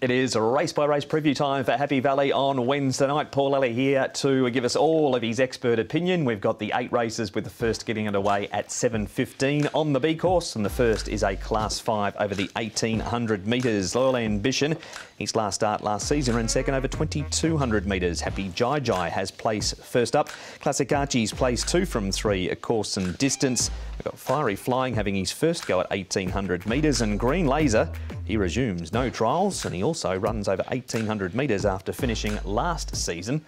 It is a race-by-race preview time for Happy Valley on Wednesday night. Paul Lally here to give us all of his expert opinion. We've got the 8 races, with the first getting underway at 7:15 on the B course, and the first is a Class 5 over the 1800 metres. Loyal Ambition, his last start last season, ran second over 2200 metres. Happy Jai has place first up. Classic Archie's place 2 from 3 course and distance. We've got Fiery Flying having his first go at 1800 metres, and Green Laser, he resumes no trials, and he also runs over 1800 metres after finishing last season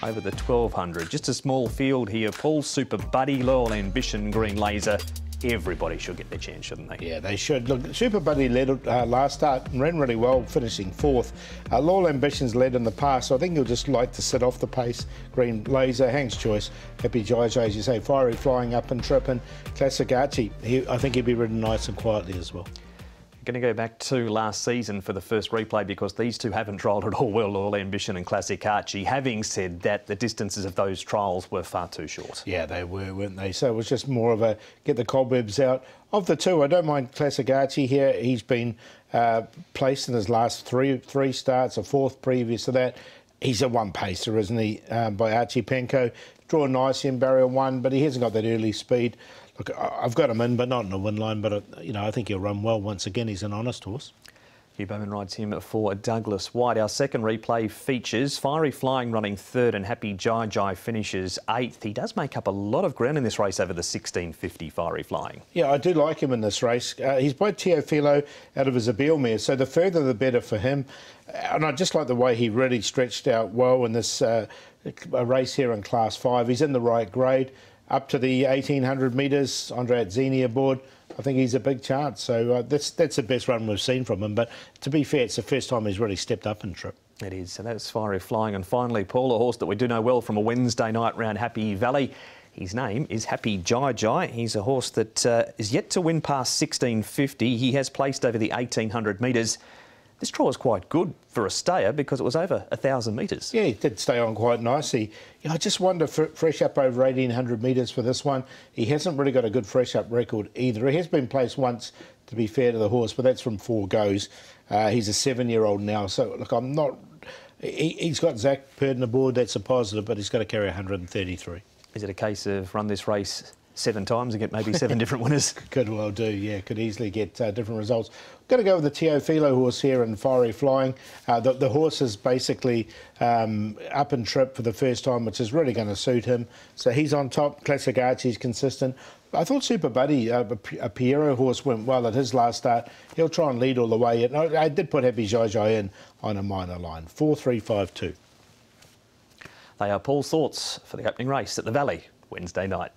over the 1200. Just a small field here. Paul, Super Buddy, Loyal Ambition, Green Laser. Everybody should get their chance, shouldn't they? Yeah, they should. Look, Super Buddy led last start and ran really well, finishing 4th. Loyal Ambition's led in the past, so I think he'll just like to sit off the pace. Green Laser, Hank's Choice, Happy Jai, as you say, Fiery Flying, Up and Trippin', Classic Archie. I think he'd be ridden nice and quietly as well. Going to go back to last season for the first replay, because these two haven't trialled at all well, Loyal Ambition and Classic Archie. Having said that, the distances of those trials were far too short. Yeah, they were, weren't they? So it was just more of a get the cobwebs out. Of the two, I don't mind Classic Archie here. He's been placed in his last three starts, a 4th previous to that. He's a one pacer, isn't he, by Archie Panko. Drawn nicely in barrier 1, but he hasn't got that early speed. Look, I've got him in, but not in the win line. But, I think he'll run well once again. He's an honest horse. Hugh Bowman rides him for Douglas White. Our second replay features Fiery Flying running 3rd and Happy Jai finishes 8th. He does make up a lot of ground in this race over the 1650, Fiery Flying. Yeah, I do like him in this race. He's by Teofilo out of his Abel mare, so the further the better for him. And I just like the way he really stretched out well in this race here in Class 5. He's in the right grade. Up to the 1800 metres, Andre Atzini aboard. I think he's a big chance. So that's the best run we've seen from him. But to be fair, it's the first time he's really stepped up in trip. It is. So that's Fiery Flying. And finally, Paul, a horse that we do know well from a Wednesday night round Happy Valley. His name is Happy Jai. He's a horse that is yet to win past 1650. He has placed over the 1800 metres. This trial was quite good for a stayer because it was over 1,000 metres. Yeah, he did stay on quite nicely. I just wonder, fresh up over 1,800 metres for this one. He hasn't really got a good fresh up record either. He has been placed once, to be fair to the horse, but that's from 4 goes. He's a 7-year-old now, so look, I'm not... He's got Zach Purden aboard, that's a positive, but he's got to carry 133. Is it a case of run this race 7 times and get maybe 7 different winners? Could well do, yeah. Could easily get different results. Going to go with the Teofilo horse here in Fiery Flying. The horse is basically up and trip for the first time, which is really going to suit him. So he's on top. Classic Archie's consistent. I thought Super Buddy, a Piero horse, went well at his last start. He'll try and lead all the way. And I did put Happy Jai in on a minor line. 4-3-5-2. They are Paul's thoughts for the opening race at the Valley Wednesday night.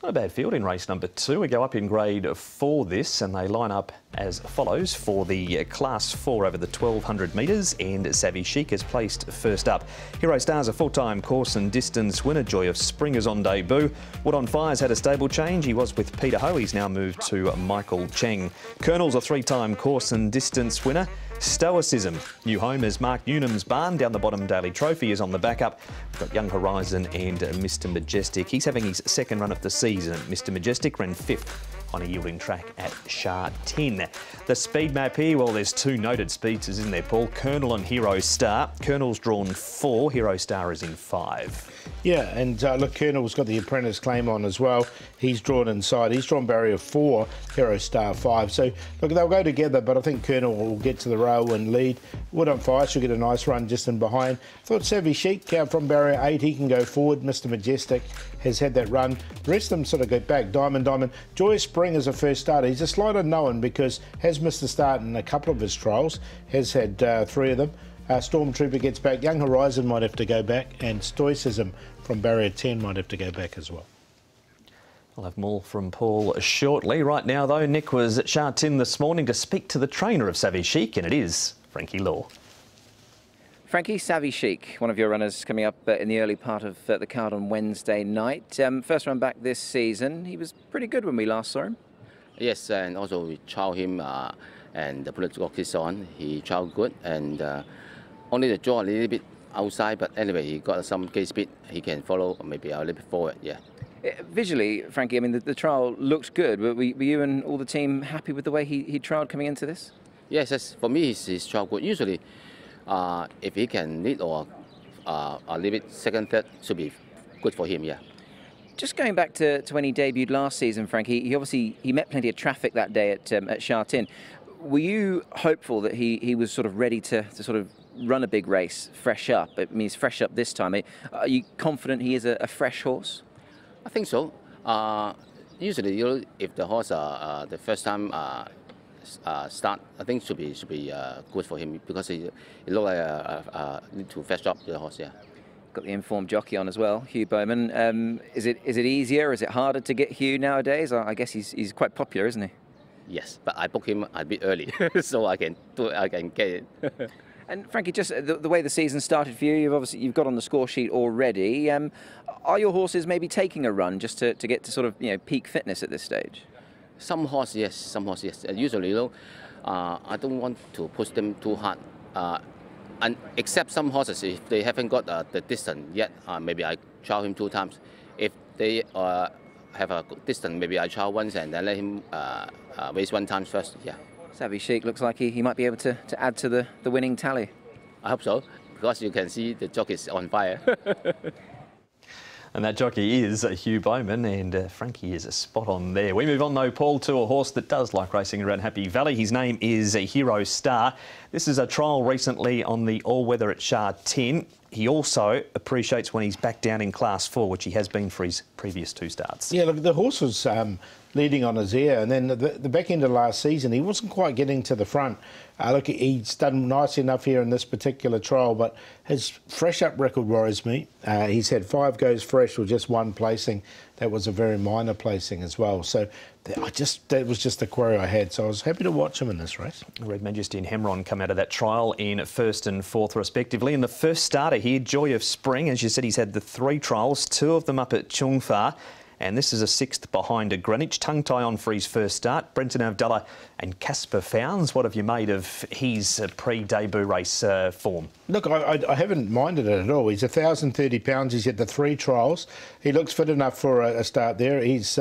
Not a bad field in race number 2. We go up in grade 4 this, and they line up as follows for the Class 4 over the 1200 metres, and Savvy Chic is placed first up. Hero Star's a 4-time course and distance winner. Joy of Spring is on debut. Wood on Fire's had a stable change. He was with Peter Ho. He's now moved to Michael Cheng. Colonel's a 3-time course and distance winner. Stoicism, new home is Mark Newnham's barn. Down the bottom, Daily Trophy is on the backup. We've got Young Horizon and Mr Majestic. He's having his 2nd run of the season. Mr Majestic ran 5th on a yielding track at Shah 10. The speed map here, well, there's 2 noted speedsters in there, Paul. Colonel and Hero Star. Colonel's drawn 4, Hero Star is in 5. Yeah, and look, Colonel's got the apprentice claim on as well. He's drawn inside. He's drawn barrier 4, Hero Star 5. So, look, they'll go together, but I think Colonel will get to the rail and lead. Wood on Fire should get a nice run just in behind. Thought Savvy Chic from barrier 8, he can go forward. Mr Majestic has had that run. The rest of them sort of go back. Diamond. Joy of Spring is a first starter. He's a slight unknown because has missed the start in a couple of his trials. Has had 3 of them. Stormtrooper gets back. Young Horizon might have to go back, and Stoicism from barrier 10 might have to go back as well. I'll have more from Paul shortly. Right now, though, Nick was at Shah 10 this morning to speak to the trainer of Savvy Chic, and it is Frankie Law. Frankie, Savvy Chic, one of your runners coming up in the early part of the card on Wednesday night. First run back this season. He was pretty good when we last saw him. Yes, and also we trialled him and the political kiss on. He trialled good, and only the jaw a little bit outside, but anyway, he got some gate speed. He can follow maybe a little bit forward, yeah. Visually, Frankie, I mean, the trial looked good. Were you and all the team happy with the way he trialled coming into this? Yes, yes. For me, his trial good. Usually, if he can lead or leave it second, third, should be good for him, yeah. Just going back to when he debuted last season, Frank, he obviously met plenty of traffic that day at Sha Tin. Were you hopeful that he was sort of ready to sort of run a big race fresh up? I mean, he's fresh up this time. Are you confident he is a fresh horse? I think so. Usually, if the horse the first time start, I think should be good for him because he look like need to fresh up the horse. Yeah. Got the informed jockey on as well, Hugh Bowman. Is it easier? Is it harder to get Hugh nowadays? I guess he's quite popular, isn't he? Yes, but I booked him a bit early, so I can get it. And Frankie, just the way the season started for you, you've got on the score sheet already. Are your horses maybe taking a run just to get to sort of peak fitness at this stage? Some horse, yes. Some horse, yes. Usually, I don't want to push them too hard. And except some horses, if they haven't got the distance yet, maybe I trial him 2 times. If they have a distance, maybe I trial once and then let him race 1 time first. Yeah. Savvy Sheik looks like he might be able to add to the winning tally. I hope so, because you can see the jockey is on fire. And that jockey is Hugh Bowman, and Frankie is a spot on there. We move on though, Paul, to a horse that does like racing around Happy Valley. His name is Hero Star. This is a trial recently on the all-weather at Sha Tin. He also appreciates when he's back down in Class 4, which he has been for his previous 2 starts. Yeah, look, the horse was leading on his ear, and then the back end of last season, he wasn't quite getting to the front. Look, he's done nice enough here in this particular trial, but his fresh up record worries me. He's had 5 goes fresh with just 1 placing. That was a very minor placing as well. So that was just the query I had. So I was happy to watch him in this race. Red Majesty and Hemron come out of that trial in 1st and 4th respectively. In the first starter here, Joy of Spring, as you said, he's had the 3 trials, 2 of them up at Chung Fa. And this is a 6th behind a Greenwich. Tongue tie on for his first start. Brenton Avdulla and Casper Fownes. What have you made of his pre-debut race form? Look, I haven't minded it at all. He's 1,030 pounds. He's had the 3 trials. He looks fit enough for a start there. He's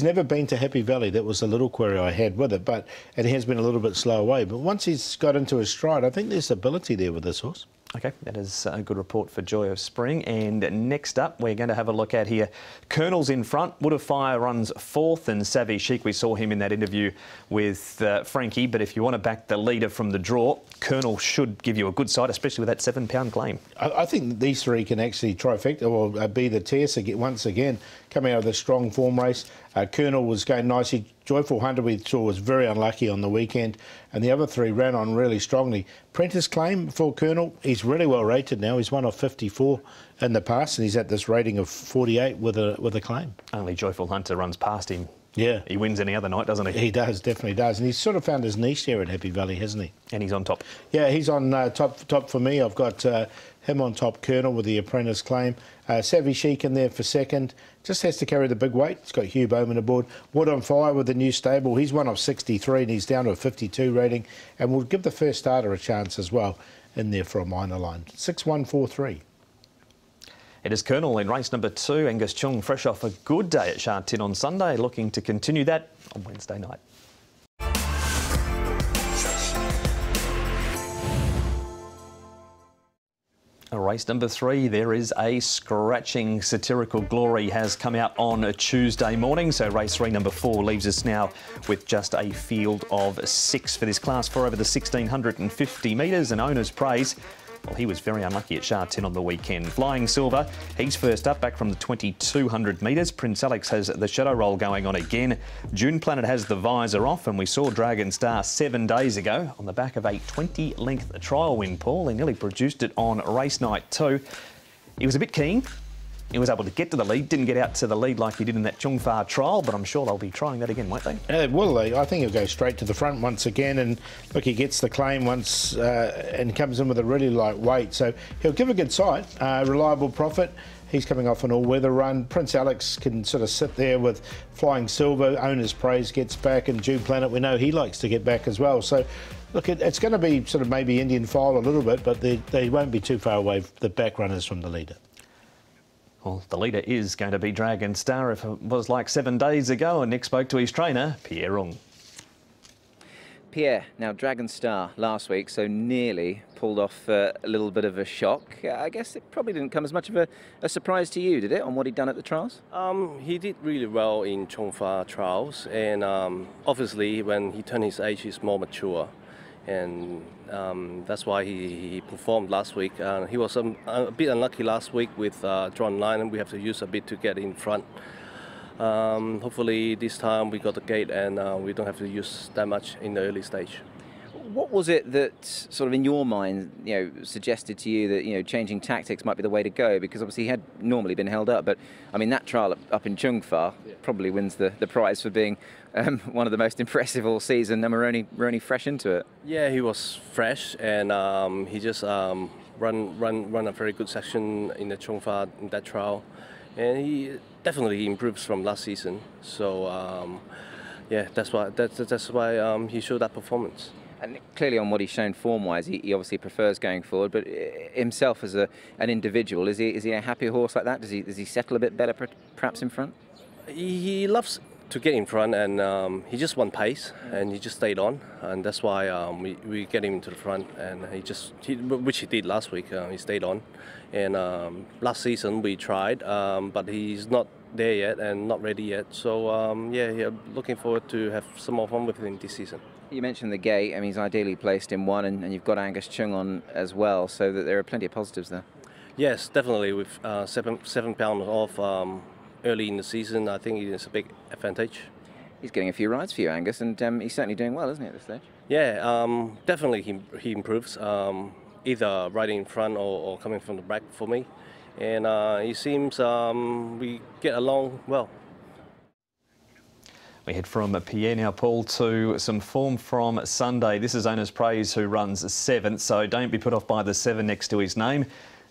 never been to Happy Valley. That was a little query I had with it, and he has been a little bit slow away. But once he's got into his stride, I think there's ability there with this horse. OK, that is a good report for Joy of Spring. And next up, we're going to have a look at here. Colonel's in front. Wood of Fire runs 4th, and Savvy Sheik, we saw him in that interview with Frankie. But if you want to back the leader from the draw, Colonel should give you a good side, especially with that 7-pound claim. I think these 3 can actually trifecta or be the tierce once again, coming out of the strong form race. Colonel was going nicely. Joyful Hunter we saw was very unlucky on the weekend, and the other 3 ran on really strongly. Prentice Claim for Colonel, he's really well rated now. He's won off 54 in the past, and he's at this rating of 48 with a claim. Only Joyful Hunter runs past him. Yeah. He wins any other night, doesn't he? He does, definitely does. And he's sort of found his niche here at Happy Valley, hasn't he? And he's on top. Yeah, he's on top for me. I've got him on top, Colonel, with the Apprentice Claim. Savvy Sheik in there for 2nd. Just has to carry the big weight. He's got Hugh Bowman aboard. Wood on Fire with the new stable. He's won off 63 and he's down to a 52 rating. And we'll give the first starter a chance as well in there for a minor line. 6-1-4-3. It is Colonel in race number 2. Angus Chung, fresh off a good day at Sha Tin on Sunday, looking to continue that on Wednesday night. Race number 3, there is a scratching. Satirical Glory has come out on a Tuesday morning, so race 3, number 4, leaves us now with just a field of 6 for this Class 4 over the 1,650 metres, and owner's praise. Well, he was very unlucky at Sha Tin on the weekend. Flying Silver, he's first up, back from the 2,200 metres. Prince Alex has the shadow roll going on again. June Planet has the visor off, and we saw Dragon Star 7 days ago on the back of a 20-length trial win, Paul. He nearly produced it on race night 2. He was a bit keen. He was able to get to the lead, didn't get out to the lead like he did in that Chung Fa trial, but I'm sure they'll be trying that again, won't they? Will they? I think he'll go straight to the front once again, and look, he gets the claim once and comes in with a really light weight, so he'll give a good sight. Reliable Profit, he's coming off an all-weather run. Prince Alex can sort of sit there with Flying Silver. Owner's Praise gets back, and June Planet, we know he likes to get back as well. So look, it's going to be sort of maybe Indian file a little bit, but they won't be too far away, the back runners from the leader. Well, the leader is going to be Dragon Star if it was like 7 days ago, and Nick spoke to his trainer, Pierre Rung. Pierre, now Dragon Star last week, so nearly pulled off a little bit of a shock. I guess it probably didn't come as much of a surprise to you, did it, on what he'd done at the trials? He did really well in Chongfa trials, and obviously when he turned his age, he's more mature, and that's why he performed last week. He was a bit unlucky last week with drawn line, and we have to use a bit to get in front. Hopefully this time we got the gate and we don't have to use that much in the early stage. What was it that sort of in your mind, suggested to you that, changing tactics might be the way to go? Because obviously he had normally been held up, but I mean that trial up in Chongfa probably wins the prize for being one of the most impressive all season, and we're only fresh into it. Yeah, he was fresh, and he just run a very good section in the Chongfa in that trial, and he definitely improves from last season. So yeah, that's why he showed that performance. And clearly on what he's shown form-wise, he obviously prefers going forward, but himself as an individual, is he a happy horse like that? Does he settle a bit better perhaps in front? He loves to get in front, and he just won pace, and he just stayed on, and that's why we get him to the front, and which he did last week. He stayed on, and last season we tried, but he's not there yet and not ready yet. So yeah, looking forward to have some more fun with him this season. You mentioned the gate. I mean, he's ideally placed in one, and you've got Angus Chung on as well, so that there are plenty of positives there. Yes, definitely. With 7 pounds off early in the season, I think it's a big advantage. He's getting a few rides for you, Angus, and he's certainly doing well, isn't he, at this stage? Yeah, definitely he improves, either riding in front or coming from the back for me. And it seems we get along well. We head from Pierre now, Paul, to some form from Sunday. This is Owner's Praise, who runs 7th, so don't be put off by the 7 next to his name,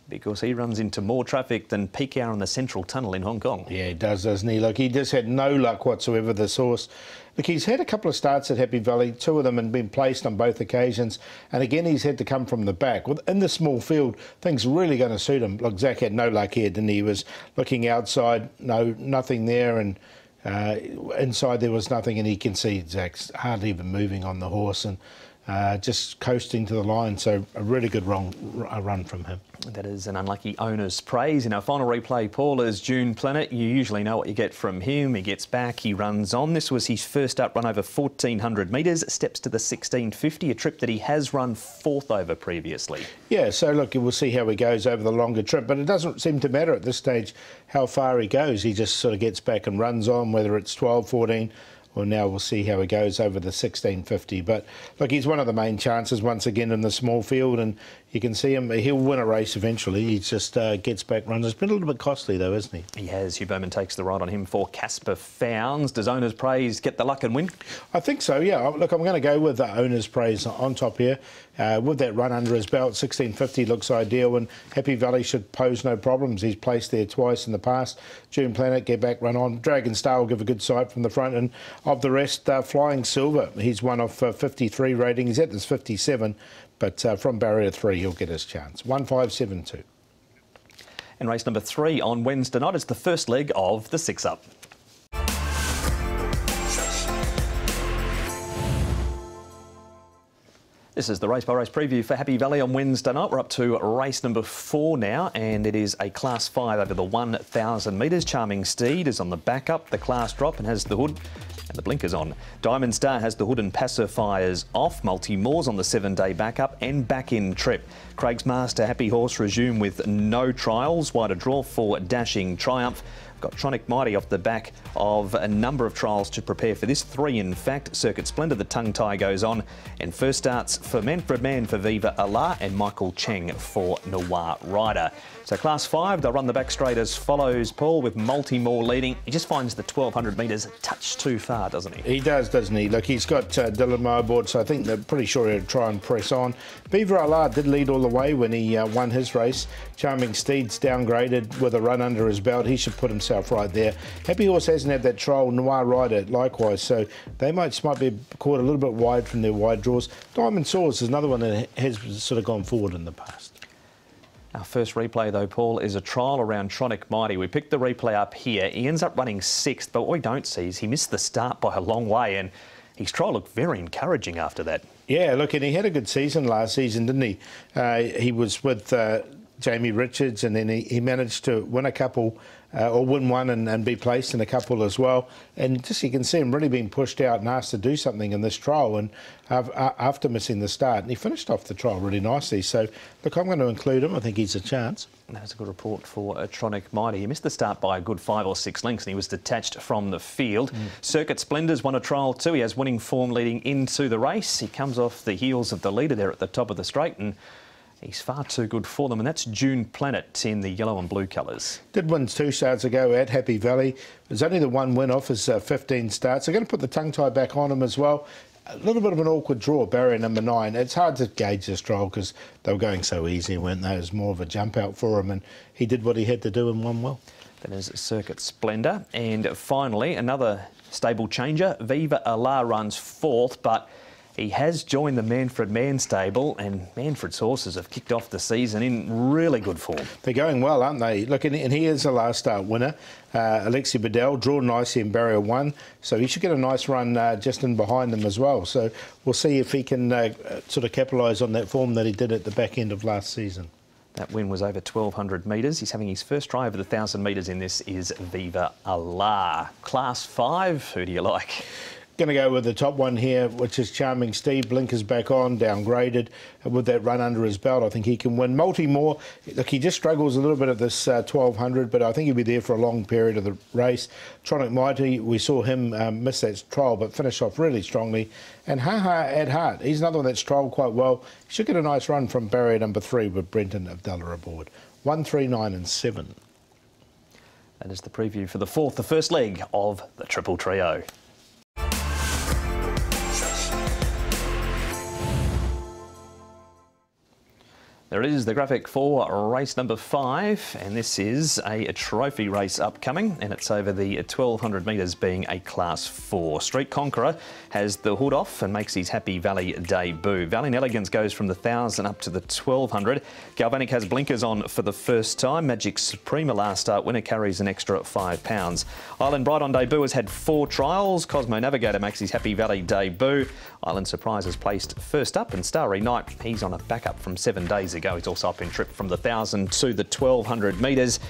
because he runs into more traffic than peak hour in the Central Tunnel in Hong Kong. Yeah, he does, doesn't he? Look, he just had no luck whatsoever, this horse. Look, he's had a couple of starts at Happy Valley, 2 of them had been placed on both occasions, and again he's had to come from the back. In the small field, things are really going to suit him. Look, Zach had no luck here, didn't he? He was looking outside, nothing there, and inside there was nothing, and he can see Zach's hardly even moving on the horse and just coasting to the line. So a really good run from him. That is an unlucky Owner's Praise. In our final replay, Paul, is June Planet. You usually know what you get from him. He gets back, he runs on. This was his first up run over 1,400 metres, steps to the 1650, a trip that he has run 4th over previously. Yeah, so look, we'll see how he goes over the longer trip, but it doesn't seem to matter at this stage how far he goes. He just sort of gets back and runs on, whether it's 12, 14, well, now we'll see how he goes over the 1650. But look, he's one of the main chances once again in the small field, and you can see him. He'll win a race eventually. He just gets back, runs. It's been a little bit costly though, isn't he? He has. Hugh Bowman takes the ride on him for Casper Founds. Does Owner's Praise get the luck and win? I think so, yeah. Look, I'm going to go with Owner's Praise on top here. With that run under his belt, 1650 looks ideal, and Happy Valley should pose no problems. He's placed there twice in the past. June Planet, get back, run on. Dragon Star will give a good sight from the front, and of the rest, Flying Silver. He's one off 53 rating. He's at this 57, but from barrier 3, he'll get his chance. 1572. And race number 3 on Wednesday night is the first leg of the 6-up. This is the race-by-race preview for Happy Valley on Wednesday night. We're up to race number 4 now, and it is a Class 5 over the 1,000 metres. Charming Steed is on the back up, the class drop, and has the hood and the blinkers on. Diamond Star has the hood and pacifiers off. Multi-More's on the 7-day backup and back-in trip. Craig's Master Happy Horse resume with no trials. Wider draw for Dashing Triumph. Got Tronic Mighty off the back of a number of trials to prepare for this. 3, in fact. Circuit Splendor, the tongue tie goes on. And first starts for Manfred Mann for Viva Allah and Michael Cheng for Noir Rider. So Class 5, they'll run the back straight as follows, Paul, with Multi-More leading. He just finds the 1,200 metres a touch too far, doesn't he? He does, doesn't he? Look, he's got Dylan Moore aboard, so I think they're pretty sure he'll try and press on. Viva Allah did lead all the way when he won his race. Charming Steed's downgraded with a run under his belt. He should put himself right there. Happy Horse hasn't had that trial. Noir Rider likewise, so they might be caught a little bit wide from their wide draws. Diamond Swords is another one that has sort of gone forward in the past. Our first replay, though, Paul, is a trial around Tronic Mighty. We picked the replay up here. He ends up running 6th, but what we don't see is he missed the start by a long way, and his trial looked very encouraging after that. Yeah, look, and he had a good season last season, didn't he? He was with Jamie Richards, and then he managed to win a couple, or win one and be placed in a couple as well. And just you can see him really being pushed out and asked to do something in this trial, and after missing the start. And he finished off the trial really nicely. So, look, I'm going to include him. I think he's a chance. That's a good report for Tronic Mighty. He missed the start by a good 5 or 6 lengths and he was detached from the field. Circuit Splendors won a trial too. He has winning form leading into the race. He comes off the heels of the leader there at the top of the straight, and he's far too good for them, and that's June Planet in the yellow and blue colours. Did win 2 starts ago at Happy Valley. There's only the one win off his 15 starts. They're going to put the tongue tie back on him as well. A little bit of an awkward draw, barrier number 9. It's hard to gauge this trial because they were going so easy, weren't they? It was more of a jump out for him, and he did what he had to do and won well. That is Circuit Splendour. And finally, another stable changer. Viva Allah runs 4th, but he has joined the Manfred Man stable, and Manfred's horses have kicked off the season in really good form. They're going well, aren't they? Look, and he is a last start winner. Alexi Bedell, drawn nicely in barrier 1, so he should get a nice run just in behind them as well. So we'll see if he can sort of capitalise on that form that he did at the back end of last season. That win was over 1,200 metres. He's having his first try over the 1,000 metres in this is Viva Allah. Class 5, who do you like? Going to go with the top one here, which is Charming Steve. Blinkers back on, downgraded. With that run under his belt, I think he can win. Multi-More, look, he just struggles a little bit at this 1,200, but I think he'll be there for a long period of the race. Tronic Mighty, we saw him miss that trial, but finish off really strongly. And Ha Ha at Heart, he's another one that's trialled quite well. He should get a nice run from barrier number 3 with Brenton Abdullah aboard. 1, 3, 9 and 7. That is the preview for the 4th, the first leg of the Triple Trio. There it is, the graphic for race number 5, and this is a trophy race upcoming, and it's over the 1,200 metres being a Class 4. Street Conqueror has the hood off and makes his Happy Valley debut. Valiant Elegance goes from the 1,000 up to the 1,200. Galvanic has blinkers on for the first time. Magic Suprema last start winner carries an extra £5. Island Bright on debut has had 4 trials. Cosmo Navigator makes his Happy Valley debut. Island Surprise is placed first up, and Starry Night, he's on a backup from 7 days ago. He's also up in trip from the 1,000 to the 1,200 metres.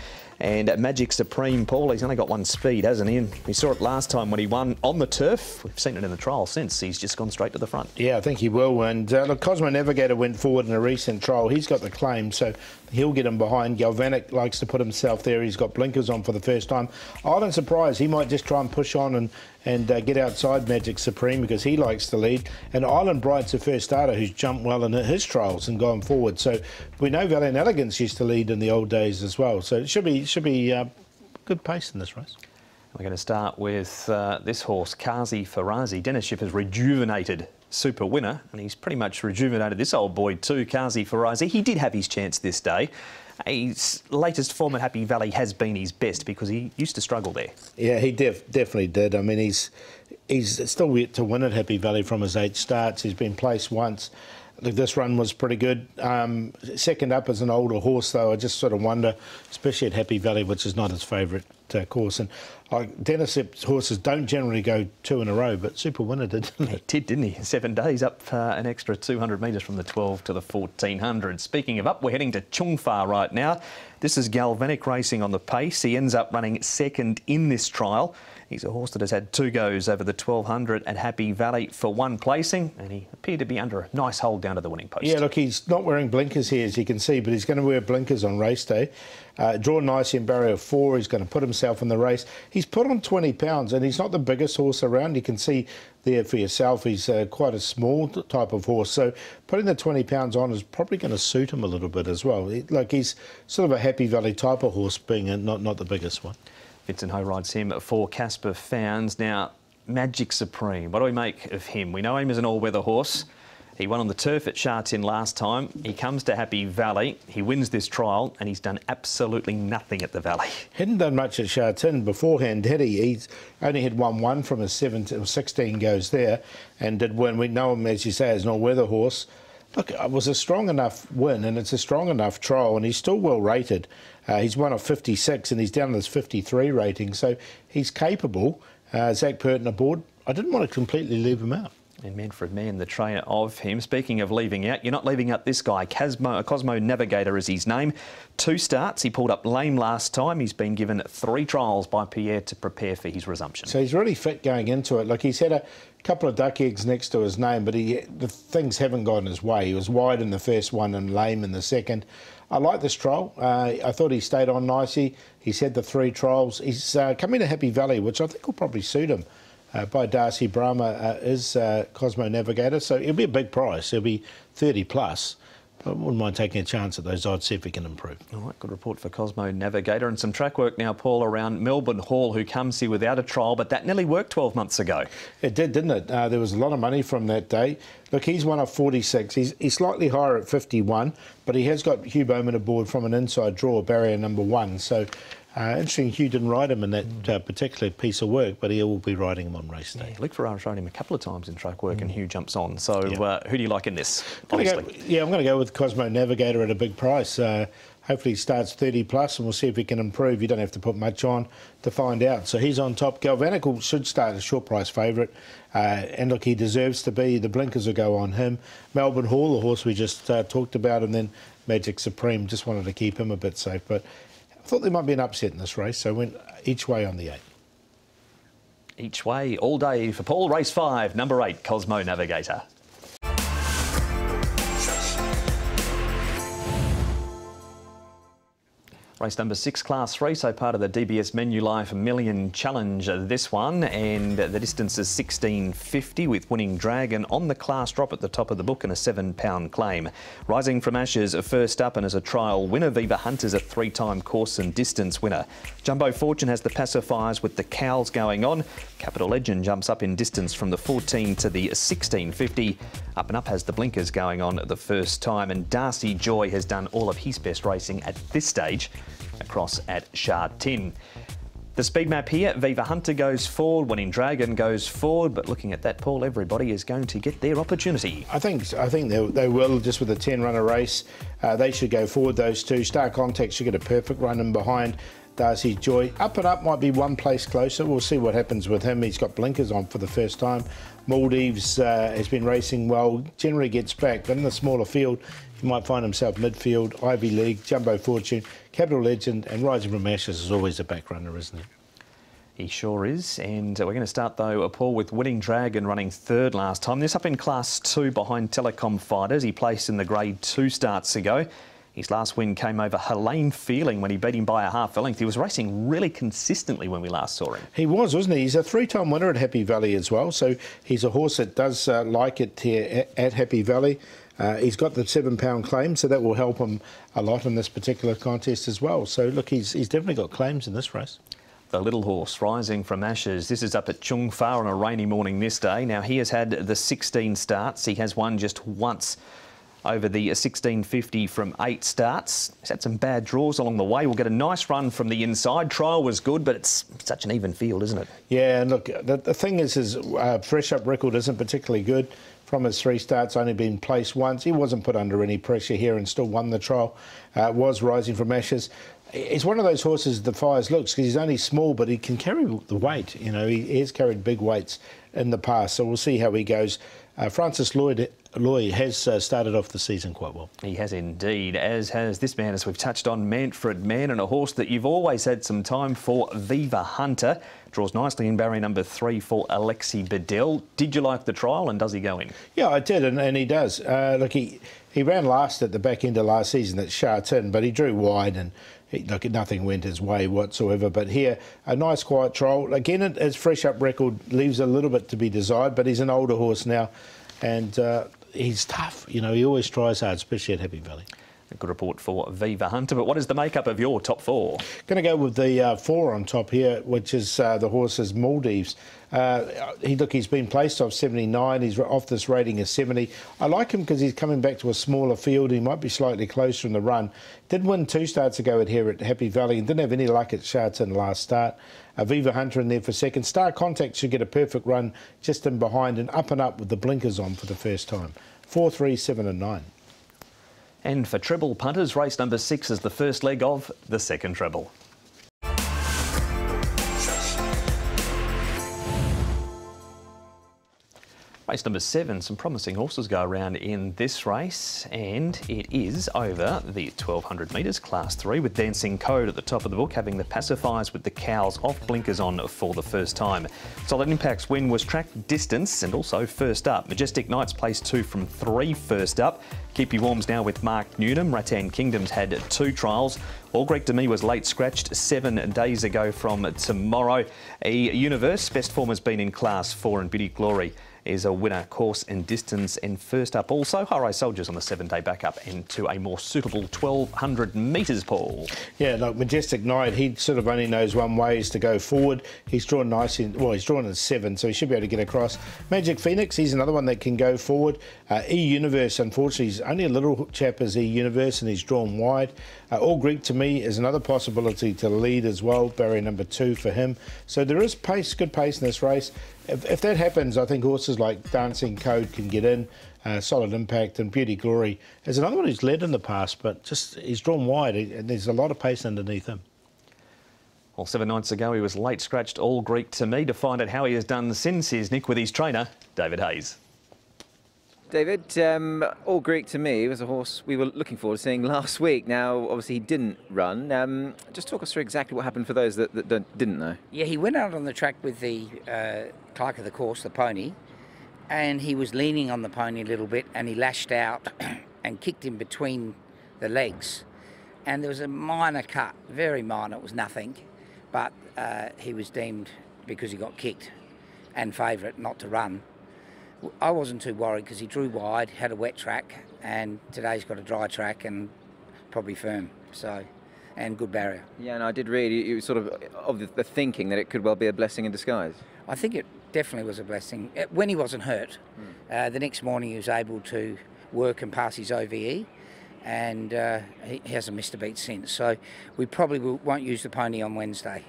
And Magic Supreme, Paul, he's only got 1 speed, hasn't he? And we saw it last time when he won on the turf. We've seen it in the trial since. He's just gone straight to the front. Yeah, I think he will. And look, Cosmo Navigator went forward in a recent trial. He's got the claim, so he'll get him behind. Galvanic likes to put himself there. He's got blinkers on for the first time. Island Surprise, he might just try and push on and get outside Magic Supreme because he likes to lead. And Island Bright's the first starter who's jumped well in his trials and gone forward. So we know Valiant Elegance used to lead in the old days as well. So it should be good pace in this race. We're going to start with this horse, Kazi Farazi. Dennis Ship has rejuvenated Super Winner, and he's pretty much rejuvenated this old boy too, Kazi Farazi. He did have his chance this day. His latest form at Happy Valley has been his best because he used to struggle there. Yeah, he definitely did. I mean, he's still yet to win at Happy Valley from his 8 starts. He's been placed once. Look, this run was pretty good. Second up as an older horse, though, I just sort of wonder, especially at Happy Valley, which is not his favourite course. And Dennis Sepp's horses don't generally go 2 in a row, but Super Winner did. He did, didn't he? 7 days up an extra 200 metres from the 12 to the 1,400. Speaking of up, we're heading to Chungfa right now. This is Galvanic racing on the pace. He ends up running 2nd in this trial. He's a horse that has had 2 goes over the 1,200 at Happy Valley for 1 placing, and he appeared to be under a nice hold down to the winning post. Yeah, look, he's not wearing blinkers here, as you can see, but he's going to wear blinkers on race day. Drawn nicely in barrier 4, he's going to put himself in the race. He's put on 20 pounds, and he's not the biggest horse around. You can see there for yourself, he's quite a small type of horse. So putting the 20 pounds on is probably going to suit him a little bit as well. He's sort of a Happy Valley type of horse, being not the biggest one. Vincent Ho rides him for Casper Fownes. Now, Magic Supreme, what do we make of him? We know him as an all-weather horse. He won on the turf at Sha Tin last time. He comes to Happy Valley. He wins this trial, and he's done absolutely nothing at the Valley. Hadn't done much at Sha Tin beforehand, had he? He's only had 1-1 from his 16 goes there, and did win. We know him, as you say, as an all-weather horse. Look, it was a strong enough win, and it's a strong enough trial, and he's still well rated. He's one of 56, and he's down to his 53 rating, so he's capable. Zach Purton aboard. I didn't want to completely leave him out. And Manfred Mann, the trainer of him. Speaking of leaving out, you're not leaving out this guy. Cosmo Navigator is his name. 2 starts. He pulled up lame last time. He's been given 3 trials by Pierre to prepare for his resumption. So he's really fit going into it. Look, he's had a couple of duck eggs next to his name, but the things haven't gone his way. He was wide in the first one and lame in the second. I like this trial. I thought he stayed on nicely. He's had the 3 trials. He's coming to Happy Valley, which I think will probably suit him. By Darcy Brahma is Cosmo Navigator, so it'll be a big price. It'll be 30 plus. I wouldn't mind taking a chance at those odds, see if we can improve. All right, good report for Cosmo Navigator. And some track work now, Paul, around Melbourne Hall, who comes here without a trial, but that nearly worked 12 months ago. It did, didn't it? There was a lot of money from that day. Look, he's one of 46. He's slightly higher at 51, but he has got Hugh Bowman aboard from an inside draw, barrier number 1. So interesting, Hugh didn't ride him in that particular piece of work, but he will be riding him on race day. Yeah, Luke Ferrara's rode him a couple of times in track work and Hugh jumps on. So who do you like in this? I'm going to go with Cosmo Navigator at a big price. Hopefully he starts 30 plus and we'll see if he can improve. You don't have to put much on to find out. So he's on top. Galvanical should start a short price favourite. And look, he deserves to be. The blinkers will go on him. Melbourne Hall, the horse we just talked about, and then Magic Supreme. Just wanted to keep him a bit safe. But I thought there might be an upset in this race, so I went each way on the 8. Each way, all day for Paul. Race 5, number 8, Cosmo Navigator. Race number 6, Class 3, so part of the DBS Menu Life Million Challenge, this one, and the distance is 16.50 with Winning Dragon on the class drop at the top of the book and a £7 claim. Rising from Ashes first up and as a trial winner, Viva Hunter's a 3-time course and distance winner. Jumbo Fortune has the pacifiers with the cowls going on. Capital Legend jumps up in distance from the 14 to the 16.50. Up and Up has the blinkers going on the first time, and Darcy Joy has done all of his best racing at this stage across at Sha Tin. The speed map here, Viva Hunter goes forward, Winning Dragon goes forward, but looking at that, Paul, everybody is going to get their opportunity. I think they will, just with a 10-runner race. They should go forward, those two. Star Contact should get a perfect run in behind. Darcy Joy. Up and Up might be one place closer. We'll see what happens with him. He's got blinkers on for the first time. Maldives has been racing well, generally gets back, but in the smaller field, he might find himself midfield. Ivy League, Jumbo Fortune, Capital Legend, and Rising from Ashes is always a back runner, isn't he? He sure is. And we're going to start, though, Paul, with Winning Dragon running 3rd last time. This up in Class 2 behind Telecom Fighters. He placed in the Grade 2 starts ago. His last win came over Helene Feeling when he beat him by a half a length. He was racing really consistently when we last saw him. He was, wasn't he? He's a 3-time winner at Happy Valley as well. So he's a horse that does like it here at Happy Valley. He's got the £7 claim, so that will help him a lot in this particular contest as well. So look, he's definitely got claims in this race. The little horse Rising from Ashes. This is up at Chung Fa on a rainy morning this day. Now, he has had the 16 starts. He has won just once over the 16.50 from 8 starts. He's had some bad draws along the way. We'll get a nice run from the inside. Trial was good, but it's such an even field, isn't it? Yeah, and look, the thing is his fresh-up record isn't particularly good. From his 3 starts, only been placed once. He wasn't put under any pressure here and still won the trial. Was Rising from Ashes. It's one of those horses that defies looks because he's only small, but he can carry the weight. You know, he has carried big weights in the past, so we'll see how he goes. Francis Loy has started off the season quite well. He has indeed, as has this man, as we've touched on, Manfred Mann, and a horse that you've always had some time for, Viva Hunter. Draws nicely in barrier number 3 for Alexi Bedell. Did you like the trial, and does he go in? Yeah, I did, and he does. Look, he ran last at the back end of last season at Sha Tin, but he drew wide and look, nothing went his way whatsoever. But here, a nice quiet trial. Again, his fresh-up record leaves a little bit to be desired, but he's an older horse now, and he's tough. You know, he always tries hard, especially at Happy Valley. A good report for Viva Hunter. But what is the makeup of your top 4? Going to go with the 4 on top here, which is the horse's Maldives. He's been placed off 79. He's off this rating of 70. I like him because he's coming back to a smaller field. He might be slightly closer in the run. Did win 2 starts ago here at Happy Valley and didn't have any luck at Sha Tin last start. Viva Hunter in there for second. Star Contact should get a perfect run just in behind and up with the blinkers on for the first time. 4, 3, 7 and 9. And for treble punters, race number 6 is the first leg of the second treble. Race number 7, some promising horses go around in this race, and it is over the 1200 metres, Class 3, with Dancing Code at the top of the book, having the pacifiers with the cows off, blinkers on for the first time. Solid Impact's win was track distance and also first up. Majestic Knight's placed 2 from 3 first up. Keep You Warm's now with Mark Newnham. Rattan Kingdom's had 2 trials. All Greek to Me was late scratched 7 days ago from tomorrow. A Universe, best form has been in Class 4, and Beauty Glory is a winner, course and distance. And first up also, High Rise Soldiers on the 7-day backup into a more suitable 1200 metres, Paul. Yeah, like Majestic Knight, he sort of only knows one way is to go forward. He's drawn nice in, well, he's drawn in 7, so he should be able to get across. Magic Phoenix, he's another one that can go forward. E-Universe, unfortunately, he's only a little chap as E-Universe, and he's drawn wide. All Greek to Me is another possibility to lead as well, barrier number 2 for him. So there is pace, good pace in this race. If that happens, I think horses like Dancing Code can get in, Solid Impact, and Beauty Glory. There's another one who's led in the past, but just he's drawn wide, and there's a lot of pace underneath him. Well, 7 nights ago, he was late scratched All Greek to Me. To find out how he has done since, here's Nick with his trainer, David Hayes. David, All Greek to Me was a horse we were looking forward to seeing last week. Now, obviously, he didn't run. Just talk us through exactly what happened for those that didn't know. Yeah, he went out on the track with the clerk of the course, the pony, and he was leaning on the pony a little bit, and he lashed out and kicked him between the legs. And there was a minor cut, very minor, it was nothing, but he was deemed, because he got kicked, and favourite not to run. I wasn't too worried because he drew wide, had a wet track, and today's got a dry track and probably firm, so, and good barrier. Yeah, and I did read you sort of the thinking that it could well be a blessing in disguise. I think it definitely was a blessing when he wasn't hurt. The next morning he was able to work and pass his OVE, and he hasn't missed a beat since. So we probably won't use the pony on Wednesday.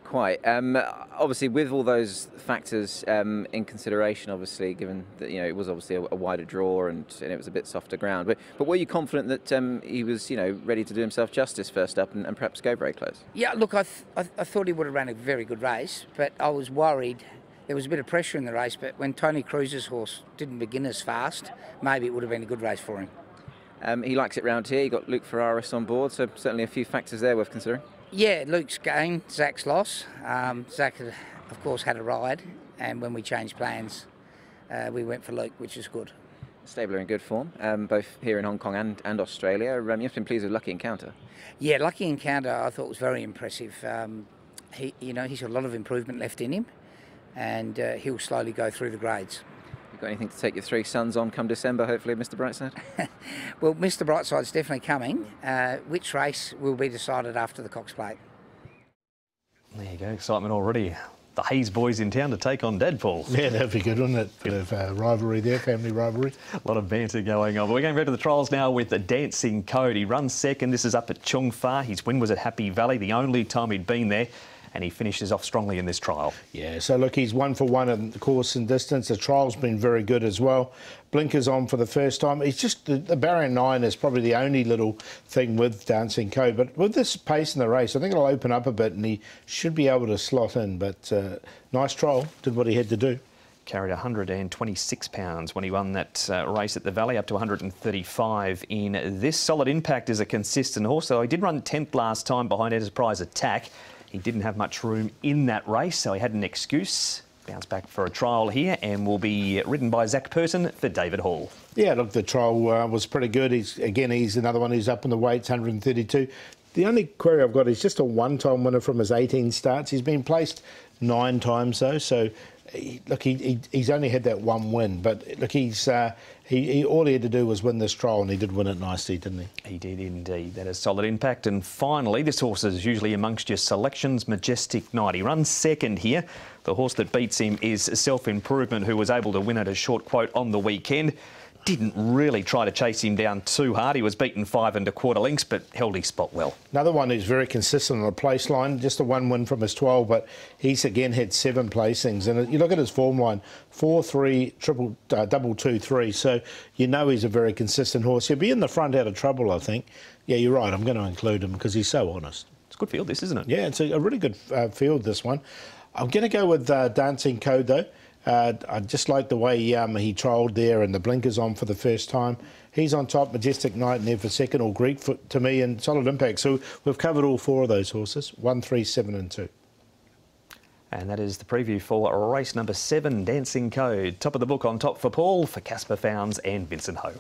Quite. Obviously, with all those factors in consideration, obviously, given that it was obviously a wider draw and it was a bit softer ground, but were you confident that he was ready to do himself justice first up and perhaps go very close? Yeah, look, I thought he would have run a very good race, but I was worried. There was a bit of pressure in the race, but when Tony Cruz's horse didn't begin as fast, maybe it would have been a good race for him. He likes it round here. He got Luke Ferraris on board, so certainly a few factors there worth considering. Yeah, Luke's gain, Zach's loss. Zach, of course, had a ride, and when we changed plans, we went for Luke, which is good. Stable are in good form, both here in Hong Kong and Australia. You've been pleased with Lucky Encounter. Yeah, Lucky Encounter I thought was very impressive. He's got a lot of improvement left in him, and he'll slowly go through the grades. You got anything to take your 3 sons on come December, hopefully, Mr. Brightside? Well, Mr. Brightside's definitely coming. Which race will be decided after the Cox Plate. There you go, excitement already. The Hayes boys in town to take on Dad, Paul. Yeah, that'd be good, wouldn't it? Bit of rivalry there, family rivalry. A lot of banter going on. But we're going back to the trials now with the Dancing Code. He runs second. This is up at Chung Fa. His win was at Happy Valley, the only time he'd been there. And he finishes off strongly in this trial. Yeah, so look, he's 1 for 1 in the course and distance. The trial's been very good as well. Blinkers on for the first time. He's just, the barrier 9 is probably the only little thing with Dancing Code. But with this pace in the race, I think it'll open up a bit and he should be able to slot in. But nice trial, did what he had to do. Carried 126 pounds when he won that race at the Valley, up to 135 in this. Solid Impact is a consistent horse, so he did run 10th last time behind Enterprise Attack. He didn't have much room in that race, so he had an excuse. Bounce back for a trial here and will be ridden by Zach Purton for David Hall. Yeah, look, the trial was pretty good. He's another one who's up in the weights, 132. The only query I've got is just a one-time winner from his 18 starts. He's been placed 9 times though, so look, he's only had that 1 win. But look, all he had to do was win this trial, and he did win it nicely, didn't he? He did indeed. That is Solid Impact. And finally, this horse is usually amongst your selections, Majestic Knight. He runs second here. The horse that beats him is Self Improvement, who was able to win at a short quote on the weekend. didn't really try to chase him down too hard. He was beaten 5 1/4 lengths, but held his spot well. Another one who's very consistent on the place line, just a 1 win from his 12, but he's again had 7 placings. And you look at his form line, 4, 3, double 2, 3. So you know he's a very consistent horse. He'll be in the front out of trouble, I think. Yeah, you're right. I'm going to include him because he's so honest. It's a good field, this, isn't it? Yeah, it's a really good field, this one. I'm going to go with Dancing Code, though. I just like the way he trialled there and the blinkers on for the first time. He's on top, Majestic Knight in there for second, or Greek Foot to me, and Solid Impact. So we've covered all 4 of those horses, 1, 3, 7 and 2. And that is the preview for race number 7, Dancing Code. Top of the book on top for Paul, for Casper Founds and Vincent Ho.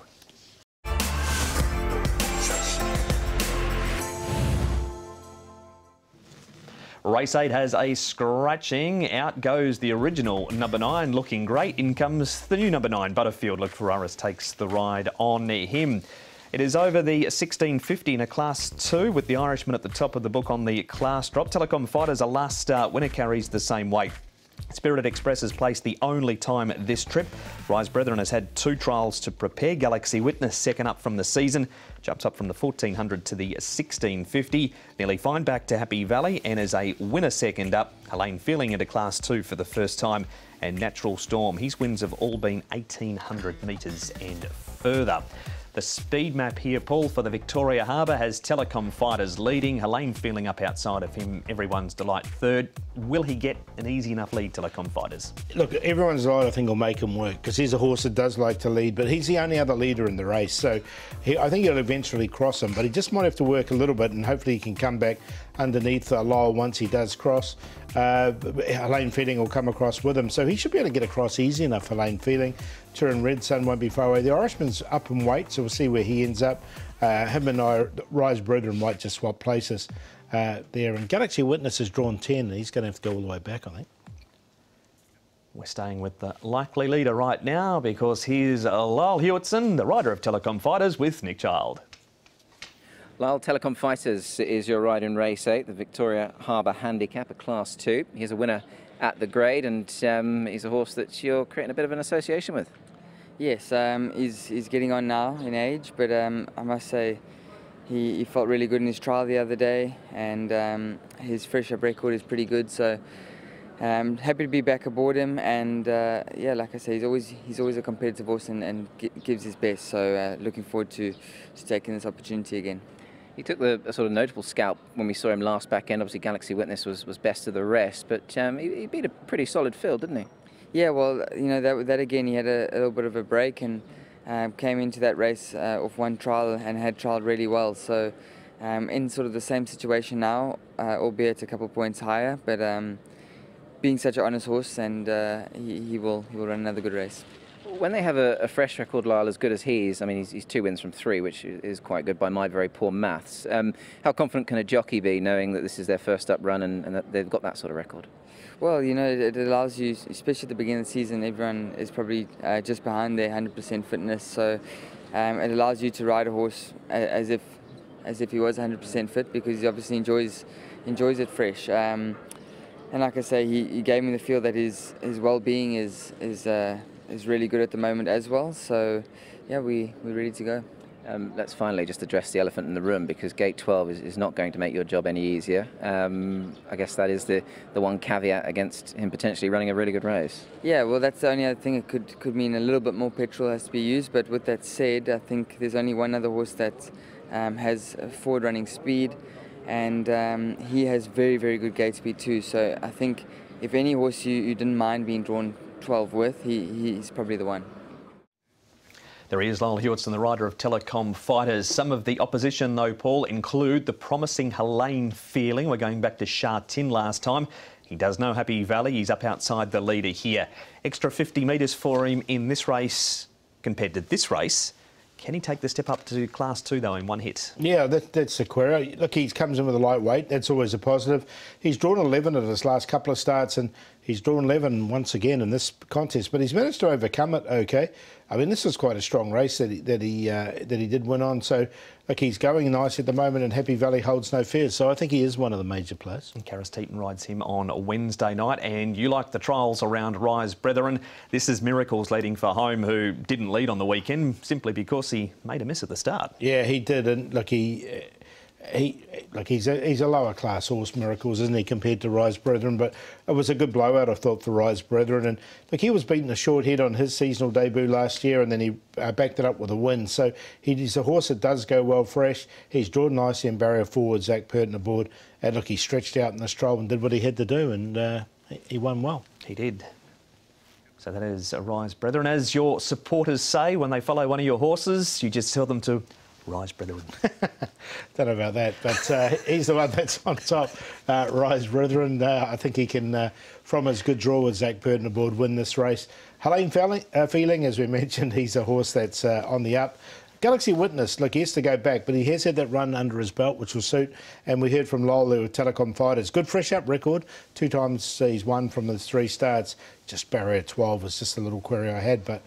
Race 8 has a scratching. Out goes the original number 9, looking great. In comes the new number 9, Butterfield. Luke Ferraris takes the ride on him. It is over the 1650 in a Class 2 with the Irishman at the top of the book on the class drop. Telecom Fighters, a last start winner, carries the same weight. Spirited Express has placed the only time this trip. Rise Brethren has had 2 trials to prepare. Galaxy Witness second up from the season. Jumps up from the 1400 to the 1650. Nearly fine back to Happy Valley and is a winner second up. Helene Feeling into Class 2 for the first time. And Natural Storm, his wins have all been 1800 metres and further. The speed map here, Paul, for the Victoria Harbour has Telecom Fighters leading. Helene Feeling up outside of him, everyone's delight third. Will he get an easy enough lead, Telecom Fighters? Look, everyone's delight I think will make him work because he's a horse that does like to lead, but he's the only other leader in the race. So I think he'll eventually cross him, but he just might have to work a little bit and hopefully he can come back underneath Lyle once he does cross. Helene Feeling will come across with him, so he should be able to get across easy enough. Helene Feeling, Turin Red Sun won't be far away. The Irishman's up in weight, so we'll see where he ends up. Him and Rise Brethren might just swap places there. And Galaxy Witness has drawn 10, and he's going to have to go all the way back, I think. We're staying with the likely leader right now because here's Lyle Hewitson, the rider of Telecom Fighters, with Nick Child. Lyle, Telecom Fighters is your ride in race 8, the Victoria Harbour Handicap, a Class 2. He's a winner at the grade, and he's a horse that you're creating a bit of an association with. Yes, he's getting on now in age, but I must say he felt really good in his trial the other day, and his fresh up record is pretty good. So happy to be back aboard him, and yeah, like I say, he's always a competitive horse and gives his best. So looking forward to taking this opportunity again. He took a sort of notable scalp when we saw him last back end. Obviously, Galaxy Witness was best of the rest, but he beat a pretty solid field, didn't he? Yeah, well, you know, that again, he had a little bit of a break and came into that race off one trial and had trialled really well. So in sort of the same situation now, albeit a couple of points higher, but being such an honest horse, and he will run another good race. When they have a fresh record, Lyle, as good as he's, I mean, he's 2 wins from 3, which is quite good by my very poor maths. How confident can a jockey be knowing that this is their first up run and that they've got that sort of record? Well, you know, it allows you, especially at the beginning of the season, everyone is probably just behind their 100% fitness. So it allows you to ride a horse as if he was 100% fit, because he obviously enjoys it fresh. And like I say, he gave me the feel that his well-being is really good at the moment as well. So yeah, we're ready to go. Let's finally just address the elephant in the room, because gate 12 is not going to make your job any easier. I guess that is the one caveat against him potentially running a really good race. Yeah, well, that's the only other thing. It could mean a little bit more petrol has to be used, but with that said, I think there's only one other horse that has forward running speed, and he has very, very good gate speed too. So I think if any horse you didn't mind being drawn 12 with, he's probably the one. There he is, Lyle Hewitson, the rider of Telecom Fighters. Some of the opposition, though, Paul, include the promising Helene Feeling. We're going back to Sha Tin last time. He does know Happy Valley. He's up outside the leader here. Extra 50 metres for him in this race compared to this race. Can he take the step up to Class 2, though, in one hit? Yeah, that's the query. Look, he comes in with a lightweight. That's always a positive. He's drawn 11 of his last couple of starts, and He's drawn 11 once again in this contest, but he's managed to overcome it okay. I mean, this was quite a strong race that he did win on. So, look, he's going nice at the moment, and Happy Valley holds no fears. So I think he is one of the major players. And Karis Teaton rides him on Wednesday night. And you like the trials around Rise Brethren. This is Miracles leading for home, who didn't lead on the weekend simply because he made a miss at the start. Yeah, he did. And look, he's a lower class horse, Miracles, isn't he, compared to Rise Brethren? But it was a good blowout, I thought, for Rise Brethren. And look, he was beaten a short head on his seasonal debut last year, and then he backed it up with a win. So he's a horse that does go well fresh. He's drawn nicely in barrier forward, Zach Purton aboard. And look, he stretched out in the stroll and did what he had to do, and he won well. He did. So that is Rise Brethren. As your supporters say when they follow one of your horses, you just tell them to Rise Brethren. Don't know about that, but he's the one that's on top. Rise Brethren, I think he can, from his good draw with Zach Purton aboard, win this race. Helene Feeling, as we mentioned, he's a horse that's on the up. Galaxy Witness, look, he has to go back, but he has had that run under his belt, which will suit. And we heard from Lowell with Telecom Fighters. Good fresh up record. 2 times he's won from the 3 starts. Just barrier 12 was just a little query I had, but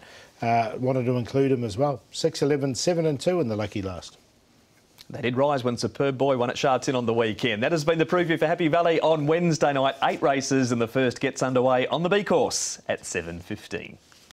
wanted to include him as well. 6, 11, 7 and 2 in the lucky last. They did rise when Superb Boy won at Sha Tin on the weekend. That has been the preview for Happy Valley on Wednesday night. 8 races and the first gets underway on the B course at 7:15.